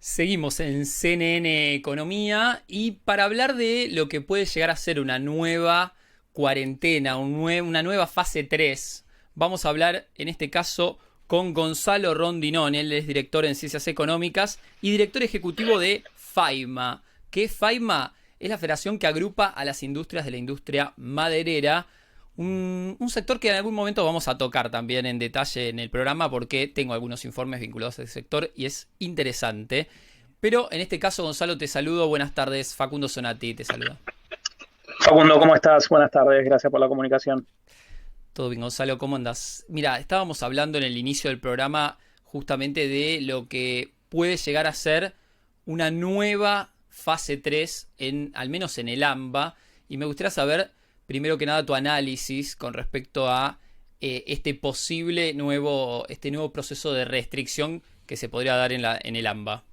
Seguimos en CNN Economía y para hablar de lo que puede llegar a ser una nueva cuarentena, una nueva fase 3, vamos a hablar en este caso con Gonzalo Rondinone. Él es director en Ciencias Económicas y director ejecutivo de FAIMA. ¿Qué es FAIMA? Es la federación que agrupa a las industrias de la industria maderera. Un sector que en algún momento vamos a tocar también en detalle en el programa porque tengo algunos informes vinculados a ese sector y es interesante. Pero en este caso, Gonzalo, te saludo. Buenas tardes. Facundo Sonati te saluda. Facundo, ¿cómo estás? Buenas tardes, gracias por la comunicación. Todo bien, Gonzalo, ¿cómo andás? Mira, estábamos hablando en el inicio del programa justamente de lo que puede llegar a ser una nueva fase 3 al menos en el AMBA, y me gustaría saber, primero que nada, tu análisis con respecto a este nuevo proceso de restricción que se podría dar en el AMBA.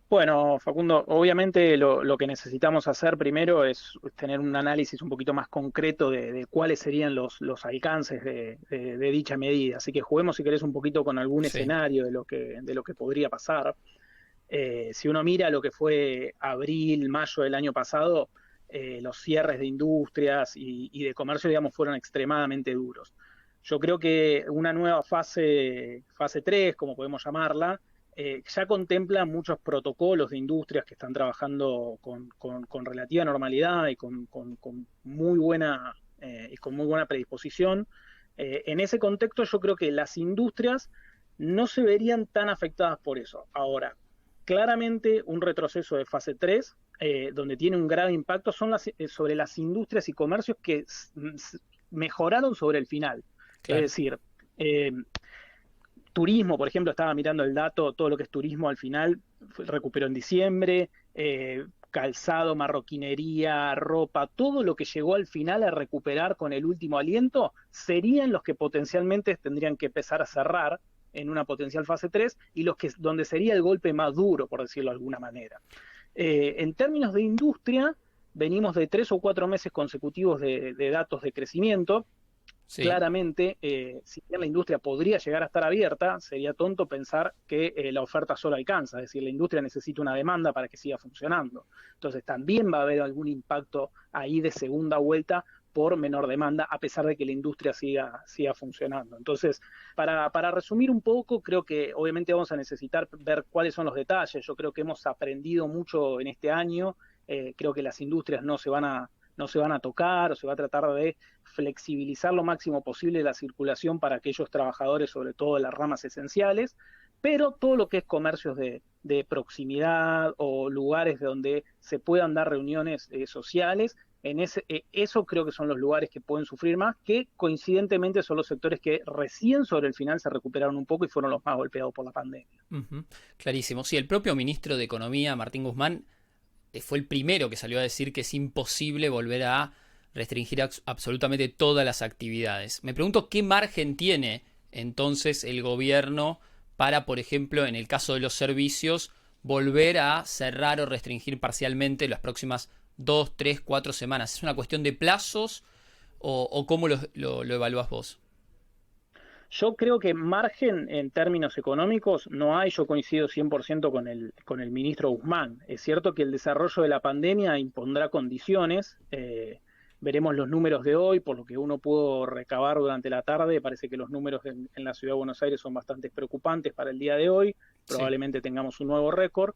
Bueno, Facundo, obviamente lo que necesitamos hacer primero es tener un análisis un poquito más concreto de cuáles serían los alcances de dicha medida. Así que juguemos, si querés, un poquito con algún Sí, escenario de lo que podría pasar. Si uno mira lo que fue abril, mayo del año pasado, los cierres de industrias y de comercio, digamos, fueron extremadamente duros. Yo creo que una nueva fase 3, como podemos llamarla, ya contempla muchos protocolos de industrias que están trabajando con relativa normalidad y con muy buena predisposición. En ese contexto, yo creo que las industrias no se verían tan afectadas por eso. Ahora, claramente un retroceso de fase 3, donde tiene un grave impacto, sobre las industrias y comercios que mejoraron sobre el final. Es claro. decir, eh, turismo, por ejemplo, estaba mirando el dato, todo lo que es turismo al final recuperó en diciembre, calzado, marroquinería, ropa, todo lo que llegó al final a recuperar con el último aliento, serían los que potencialmente tendrían que empezar a cerrar en una potencial fase 3 y los que donde sería el golpe más duro, por decirlo de alguna manera. En términos de industria, venimos de 3 o 4 meses consecutivos de datos de crecimiento. Sí. Claramente, si bien la industria podría llegar a estar abierta, sería tonto pensar que la oferta solo alcanza, es decir, la industria necesita una demanda para que siga funcionando. Entonces, también va a haber algún impacto ahí de segunda vuelta por menor demanda, a pesar de que la industria siga funcionando. Entonces, para resumir un poco, creo que obviamente vamos a necesitar ver cuáles son los detalles. Yo creo que hemos aprendido mucho en este año. Creo que las industrias no se van a tocar, o se va a tratar de flexibilizar lo máximo posible la circulación para aquellos trabajadores, sobre todo de las ramas esenciales, pero todo lo que es comercios de proximidad o lugares donde se puedan dar reuniones sociales, eso creo que son los lugares que pueden sufrir más, que coincidentemente son los sectores que recién sobre el final se recuperaron un poco y fueron los más golpeados por la pandemia. Ujú. Clarísimo. Sí, el propio ministro de Economía, Martín Guzmán, fue el primero que salió a decir que es imposible volver a restringir absolutamente todas las actividades. Me pregunto qué margen tiene entonces el gobierno para, por ejemplo, en el caso de los servicios, volver a cerrar o restringir parcialmente las próximas 2, 3, 4 semanas. ¿Es una cuestión de plazos o cómo lo evalúas vos? Yo creo que margen en términos económicos no hay, yo coincido 100% con el ministro Guzmán. Es cierto que el desarrollo de la pandemia impondrá condiciones, veremos los números de hoy, por lo que uno pudo recabar durante la tarde, parece que los números en la ciudad de Buenos Aires son bastante preocupantes para el día de hoy, Sí, probablemente tengamos un nuevo récord,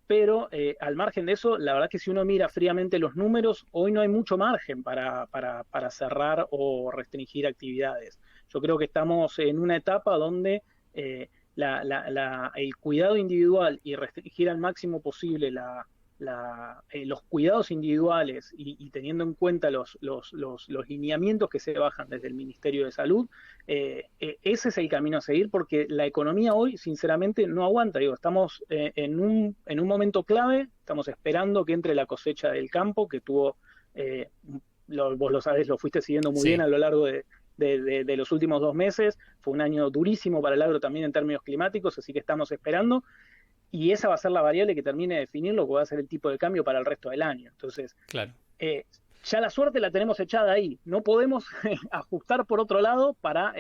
pero al margen de eso, la verdad que si uno mira fríamente los números, hoy no hay mucho margen para cerrar o restringir actividades. Yo creo que estamos en una etapa donde el cuidado individual y restringir al máximo posible los cuidados individuales y teniendo en cuenta los lineamientos que se bajan desde el Ministerio de Salud, ese es el camino a seguir porque la economía hoy, sinceramente, no aguanta. Digo, estamos en un momento clave, estamos esperando que entre la cosecha del campo, que tuvo, vos lo sabés, lo fuiste siguiendo muy bien sí. a lo largo de los últimos 2 meses. Fue un año durísimo para el agro también en términos climáticos, así que estamos esperando y esa va a ser la variable que termine de definir lo que va a ser el tipo de cambio para el resto del año. Entonces, Claro. eh, ya la suerte la tenemos echada ahí. No podemos ajustar por otro lado para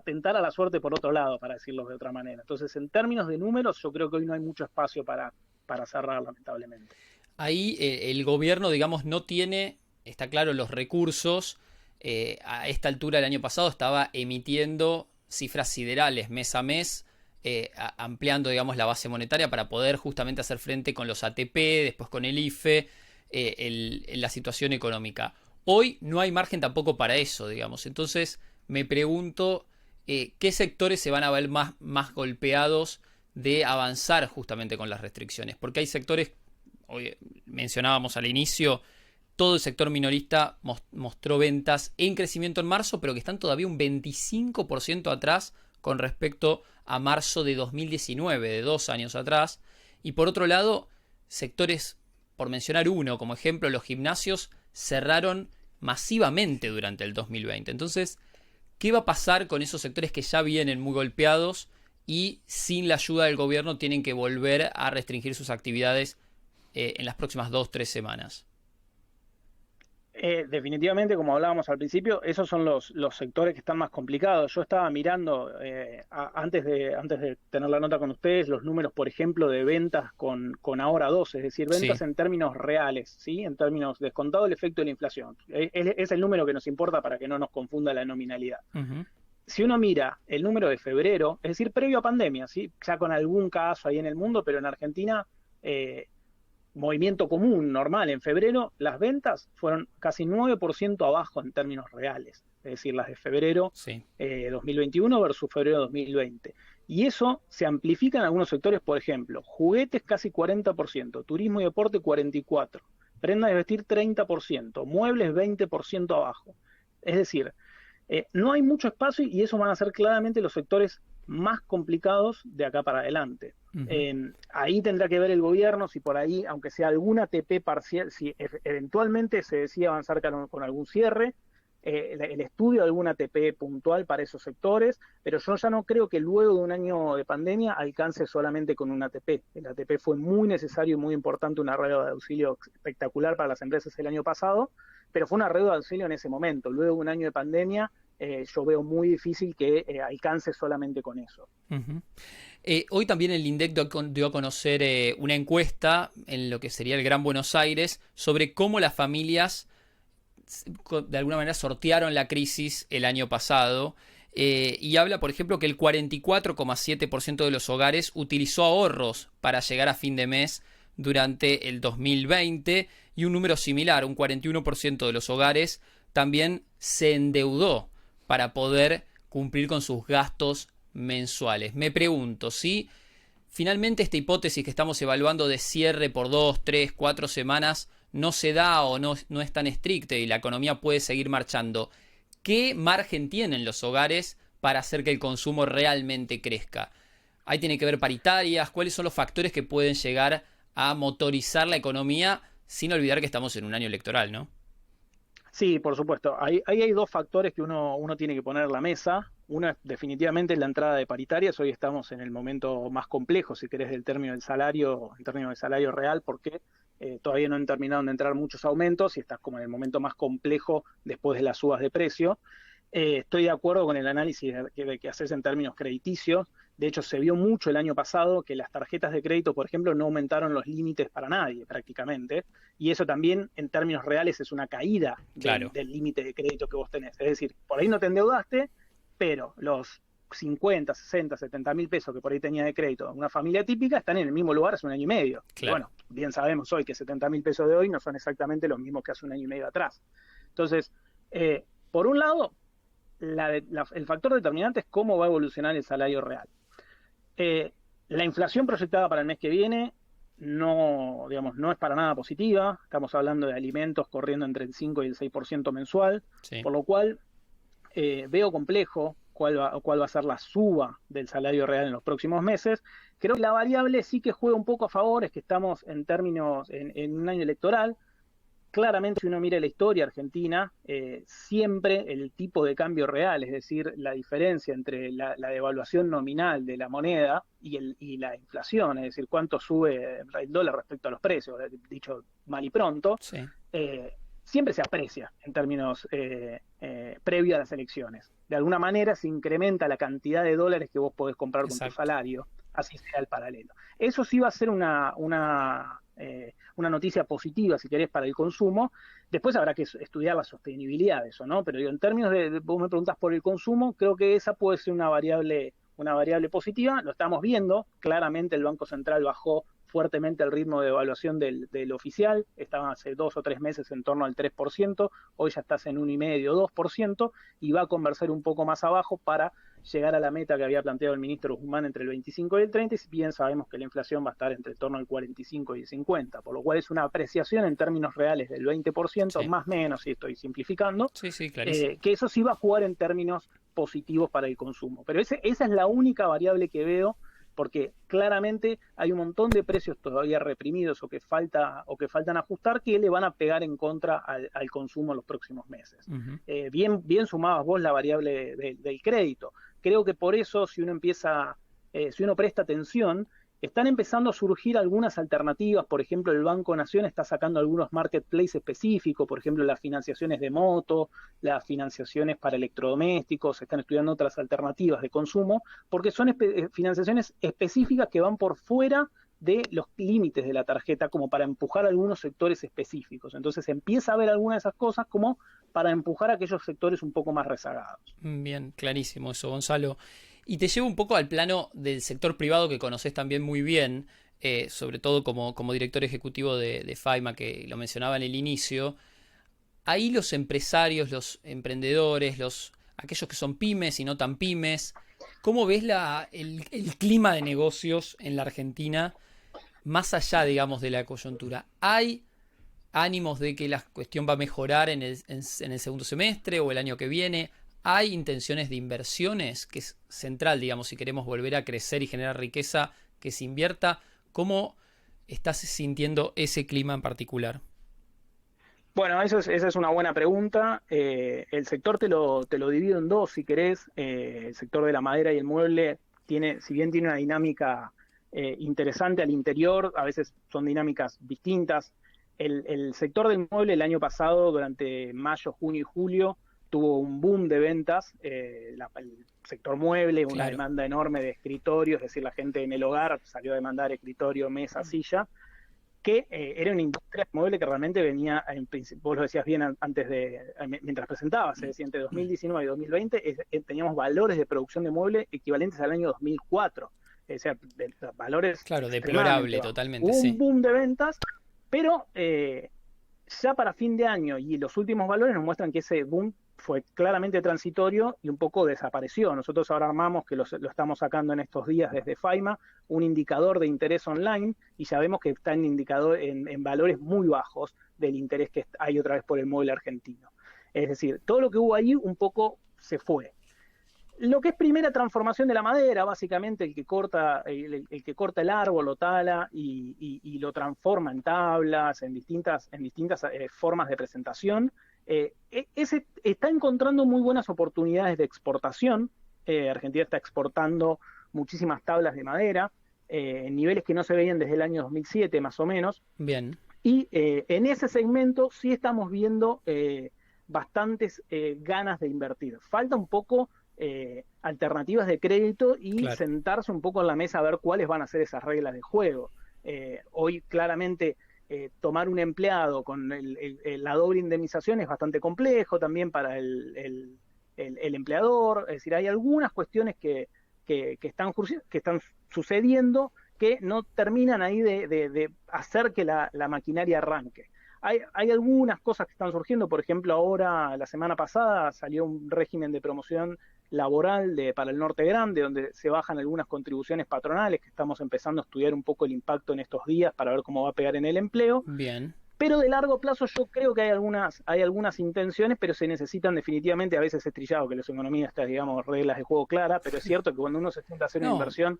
tentar a la suerte por otro lado, para decirlo de otra manera. Entonces, en términos de números, yo creo que hoy no hay mucho espacio para cerrar, lamentablemente. Ahí el gobierno, digamos, no tiene, está claro, los recursos. A esta altura del año pasado estaba emitiendo cifras siderales mes a mes, ampliando, digamos, la base monetaria para poder justamente hacer frente con los ATP, después con el IFE, la situación económica. Hoy no hay margen tampoco para eso, digamos. Entonces me pregunto qué sectores se van a ver más golpeados de avanzar justamente con las restricciones. Porque hay sectores, hoy mencionábamos al inicio, todo el sector minorista mostró ventas en crecimiento en marzo, pero que están todavía un 25% atrás con respecto a marzo de 2019, de 2 años atrás. Y por otro lado, sectores, por mencionar uno como ejemplo, los gimnasios cerraron masivamente durante el 2020. Entonces, ¿qué va a pasar con esos sectores que ya vienen muy golpeados y sin la ayuda del gobierno tienen que volver a restringir sus actividades en las próximas 2-3 semanas? Definitivamente, como hablábamos al principio, esos son los sectores que están más complicados. Yo estaba mirando, antes de tener la nota con ustedes, los números, por ejemplo, de ventas con Ahora 2, es decir, ventas Sí. en términos reales, ¿sí? En términos descontado el efecto de la inflación. Es el número que nos importa para que no nos confunda la nominalidad. Uh-huh. Si uno mira el número de febrero, es decir, previo a pandemia, ¿sí? Ya con algún caso ahí en el mundo, pero en Argentina... movimiento común, normal, en febrero las ventas fueron casi 9% abajo en términos reales, es decir, las de febrero Sí. 2021 versus febrero 2020. Y eso se amplifica en algunos sectores, por ejemplo, juguetes casi 40%, turismo y deporte 44%, prendas de vestir 30%, muebles 20% abajo. Es decir, no hay mucho espacio y eso van a ser claramente los sectores más complicados de acá para adelante. Uh-huh. Ahí tendrá que ver el gobierno si por ahí, aunque sea alguna ATP parcial, si eventualmente se decide avanzar con algún cierre, el estudio de alguna ATP puntual para esos sectores, pero yo ya no creo que luego de un año de pandemia alcance solamente con un ATP. El ATP fue muy necesario y muy importante, una red de auxilio espectacular para las empresas el año pasado, pero fue una red de auxilio en ese momento. Luego de un año de pandemia, yo veo muy difícil que alcance solamente con eso. Uh-huh. Hoy también el INDEC dio a conocer una encuesta en lo que sería el Gran Buenos Aires sobre cómo las familias de alguna manera sortearon la crisis el año pasado, y habla, por ejemplo, que el 44,7% de los hogares utilizó ahorros para llegar a fin de mes durante el 2020 y un número similar, un 41% de los hogares también se endeudó para poder cumplir con sus gastos mensuales. Me pregunto si finalmente esta hipótesis que estamos evaluando de cierre por 2, 3, 4 semanas no se da o no es tan estricta y la economía puede seguir marchando. ¿Qué margen tienen los hogares para hacer que el consumo realmente crezca? Ahí tiene que ver paritarias, cuáles son los factores que pueden llegar a motorizar la economía, sin olvidar que estamos en un año electoral, ¿no? Sí, por supuesto. Ahí hay dos factores que uno tiene que poner en la mesa. Uno es definitivamente la entrada de paritarias. Hoy estamos en el momento más complejo, si querés, del término del salario, en términos de salario real, porque todavía no han terminado de entrar muchos aumentos y estás como en el momento más complejo después de las subas de precio. Estoy de acuerdo con el análisis que haces en términos crediticios. De hecho, se vio mucho el año pasado que las tarjetas de crédito, por ejemplo, no aumentaron los límites para nadie prácticamente. Y eso también, en términos reales, es una caída Claro. del límite de crédito que vos tenés. Es decir, por ahí no te endeudaste, pero los 50, 60, 70 mil pesos que por ahí tenía de crédito una familia típica están en el mismo lugar hace un año y medio. Y Claro. bueno, bien sabemos hoy que 70 mil pesos de hoy no son exactamente los mismos que hace un año y medio atrás. Entonces, por un lado, el factor determinante es cómo va a evolucionar el salario real. La inflación proyectada para el mes que viene no, digamos, no es para nada positiva. Estamos hablando de alimentos corriendo entre el 5 y el 6% mensual, Sí. por lo cual veo complejo cuál va a ser la suba del salario real en los próximos meses. Creo que la variable sí que juega un poco a favor, es que estamos en términos en un año electoral. Claramente, si uno mira la historia argentina, siempre el tipo de cambio real, es decir, la diferencia entre la devaluación nominal de la moneda y la inflación, es decir, cuánto sube el dólar respecto a los precios, dicho mal y pronto, Sí. eh, siempre se aprecia en términos previo a las elecciones. De alguna manera se incrementa la cantidad de dólares que vos podés comprar con tu salario, así sea el paralelo. Eso sí va a ser una noticia positiva, si querés, para el consumo. Después habrá que estudiar la sostenibilidad de eso, ¿no? Pero digo, en términos vos me preguntás por el consumo, creo que esa puede ser una variable positiva. Lo estamos viendo, claramente el Banco Central bajó fuertemente el ritmo de evaluación del oficial, estaba hace 2 o 3 meses en torno al 3%, hoy ya estás en 1,5, 2%, y va a conversar un poco más abajo para llegar a la meta que había planteado el ministro Guzmán entre el 25 y el 30, y si bien sabemos que la inflación va a estar entre torno al 45 y el 50, por lo cual es una apreciación en términos reales del 20%, más o menos, si estoy simplificando, que eso sí va a jugar en términos positivos para el consumo. Pero esa es la única variable que veo, porque claramente hay un montón de precios todavía reprimidos o que faltan ajustar, que le van a pegar en contra al consumo en los próximos meses. Bien sumabas vos la variable del crédito. Creo que por eso, si uno presta atención, están empezando a surgir algunas alternativas. Por ejemplo, el Banco Nación está sacando algunos marketplaces específicos, por ejemplo, las financiaciones de moto, las financiaciones para electrodomésticos, se están estudiando otras alternativas de consumo, porque son financiaciones específicas que van por fuera de los límites de la tarjeta, como para empujar a algunos sectores específicos. Entonces empieza a haber algunas de esas cosas como para empujar a aquellos sectores un poco más rezagados. Bien, clarísimo eso, Gonzalo. Y te llevo un poco al plano del sector privado que conoces también muy bien, sobre todo como director ejecutivo de Faima, que lo mencionaba en el inicio. Ahí los empresarios, los emprendedores, aquellos que son pymes y no tan pymes, ¿cómo ves el clima de negocios en la Argentina, más allá, digamos, de la coyuntura? ¿Hay ánimos de que la cuestión va a mejorar en el segundo semestre o el año que viene? ¿Hay intenciones de inversiones, que es central, digamos, si queremos volver a crecer y generar riqueza, que se invierta? ¿Cómo estás sintiendo ese clima en particular? Bueno, esa es una buena pregunta. El sector te lo divido en dos, si querés. El sector de la madera y el mueble si bien tiene una dinámica interesante al interior, a veces son dinámicas distintas. El sector del mueble el año pasado, durante mayo, junio y julio, tuvo un boom de ventas, el sector mueble, una demanda enorme de escritorios, es decir, la gente en el hogar salió a demandar escritorio, mesa, silla, que era una industria mueble que realmente venía, vos lo decías bien mientras presentabas, se decía, entre 2019 y 2020 teníamos valores de producción de mueble equivalentes al año 2004, o sea, valores... Claro, deplorable totalmente, un boom de ventas, pero ya para fin de año y los últimos valores nos muestran que ese boom fue claramente transitorio y un poco desapareció. Nosotros ahora armamos, que lo estamos sacando en estos días desde Faima, un indicador de interés online, y ya vemos que está en valores muy bajos del interés que hay otra vez por el mueble argentino. Es decir, todo lo que hubo ahí un poco se fue. Lo que es primera transformación de la madera, básicamente el que corta el árbol, lo tala y lo transforma en tablas, en distintas formas de presentación, ese está encontrando muy buenas oportunidades de exportación. Argentina está exportando muchísimas tablas de madera, en niveles que no se veían desde el año 2007 más o menos. Bien. Y en ese segmento sí estamos viendo bastantes ganas de invertir. Falta un poco alternativas de crédito y sentarse un poco en la mesa a ver cuáles van a ser esas reglas de juego. Hoy claramente tomar un empleado con la doble indemnización es bastante complejo también para el empleador. Es decir, hay algunas cuestiones que están sucediendo que no terminan ahí de hacer que la maquinaria arranque. Hay algunas cosas que están surgiendo. Por ejemplo, ahora, la semana pasada, salió un régimen de promoción laboral para el Norte Grande, donde se bajan algunas contribuciones patronales, que estamos empezando a estudiar un poco el impacto en estos días para ver cómo va a pegar en el empleo. Bien. Pero de largo plazo yo creo que hay algunas intenciones, pero se necesitan definitivamente, a veces es trillado que las economías están, digamos, reglas de juego claras, pero es cierto que cuando uno se sienta a hacer una inversión,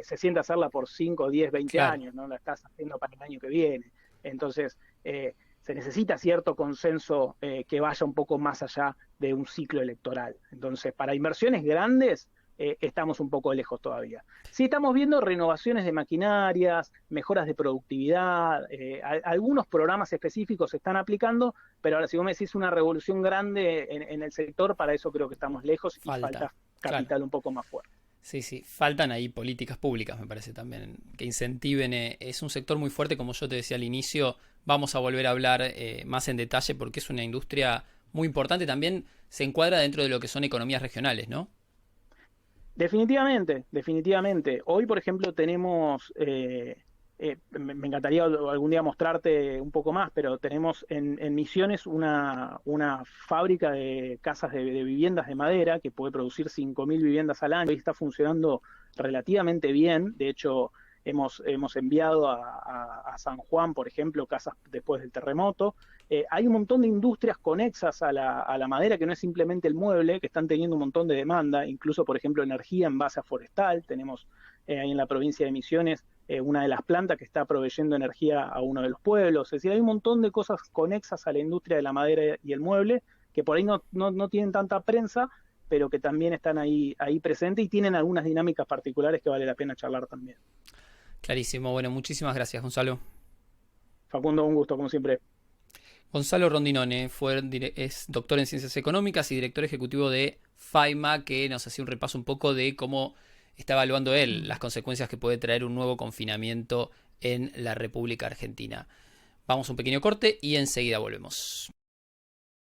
se sienta a hacerla por 5, 10, 20 años, no la estás haciendo para el año que viene. Entonces, se necesita cierto consenso que vaya un poco más allá de un ciclo electoral. Entonces, para inversiones grandes, estamos un poco lejos todavía. Sí estamos viendo renovaciones de maquinarias, mejoras de productividad, algunos programas específicos se están aplicando, pero ahora si vos me decís una revolución grande en el sector, para eso creo que estamos lejos y falta capital claro. un poco más fuerte. Sí, sí, faltan ahí políticas públicas, me parece también, que incentiven. Es un sector muy fuerte, como yo te decía al inicio, vamos a volver a hablar más en detalle porque es una industria muy importante, también se encuadra dentro de lo que son economías regionales, ¿no? Definitivamente, definitivamente. Hoy, por ejemplo, tenemos, me encantaría algún día mostrarte un poco más, pero tenemos en Misiones una fábrica de casas de viviendas de madera que puede producir 5.000 viviendas al año y está funcionando relativamente bien. De hecho, hemos enviado a San Juan, por ejemplo, casas después del terremoto. Hay un montón de industrias conexas a la madera, que no es simplemente el mueble, que están teniendo un montón de demanda, incluso, por ejemplo, energía en base a forestal. Tenemos ahí en la provincia de Misiones una de las plantas que está proveyendo energía a uno de los pueblos. Es decir, hay un montón de cosas conexas a la industria de la madera y el mueble, que por ahí no tienen tanta prensa, pero que también están ahí presentes y tienen algunas dinámicas particulares que vale la pena charlar también. Clarísimo. Bueno, muchísimas gracias, Gonzalo. Facundo, un gusto, como siempre. Gonzalo Rondinone es doctor en Ciencias Económicas y director ejecutivo de FAIMA, que nos hacía un repaso un poco de cómo está evaluando él las consecuencias que puede traer un nuevo confinamiento en la República Argentina. Vamos a un pequeño corte y enseguida volvemos.